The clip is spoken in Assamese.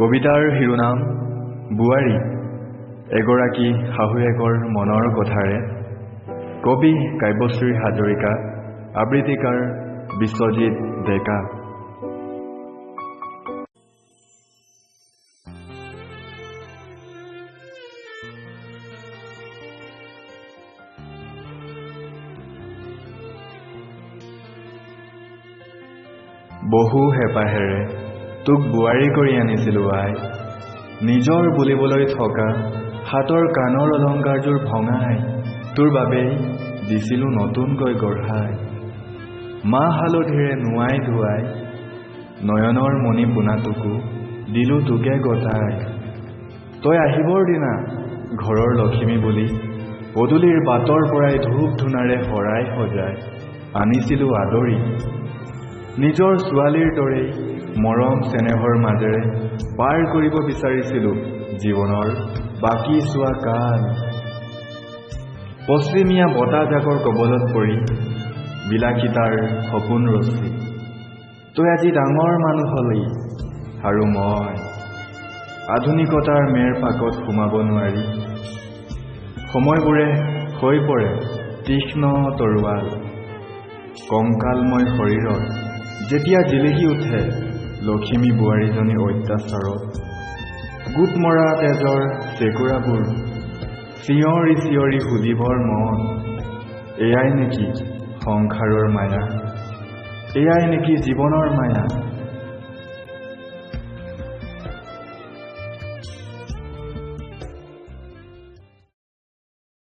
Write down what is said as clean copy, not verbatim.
কবিতাৰ শিৰোনাম বুৱাৰী। এগৰাকী শাহুৱেকৰ মনৰ কথাৰে। কবি কাব্যশ্ৰী হাজৰিকা, আবৃত্তিকাৰ বিশ্বজিৎ ডেকা। বহু হেঁপাহেৰে তোক বোৱাৰী কৰি আনিছিলোঁ আই, নিজৰ বুলিবলৈ থকা হাতৰ কাণৰ অলংকাৰযোৰ ভঙাই তোৰ বাবেই দিছিলোঁ নতুনকৈ গঢ়াই। মাহ হালধিৰে নোৱাই ধুৱাই নয়নৰ মণি পোনাটোকো দিলোঁ তোকে গতাই। তই আহিবৰ দিনা ঘৰৰ লখিমী বুলি পদূলিৰ বাটৰ পৰাই ধূপ ধূনাৰে শৰাই সজাই আনিছিলোঁ আদৰি। নিজৰ ছোৱালীৰ দৰেই মৰম চেনেহৰ মাজেৰে পাৰ কৰিব বিচাৰিছিলোঁ জীৱনৰ বাকী চোৱা কাল। পশ্চিমীয়া বতাহজাকৰ কবলত পৰি বিলাসিতাৰ সপোন ৰচি তই আজি ডাঙৰ মানুহ হলি আৰু মই আধুনিকতাৰ মেৰ পাকত সোমাব নোৱাৰি। সময়বোৰে হৈ পৰে তীক্ষ্ণ তৰোৱাল কংকালময় শৰীৰত যেতিয়া জিলিকি উঠে লখিমী বোৱাৰীজনী অত্যাচাৰত। গোট মৰা তেজৰ চেকুৰাবোৰ চিঞৰি চিঞৰি সুধিবৰ মন, এয়াই নেকি সংসাৰৰ মায়া, এয়াই নেকি জীৱনৰ মায়া।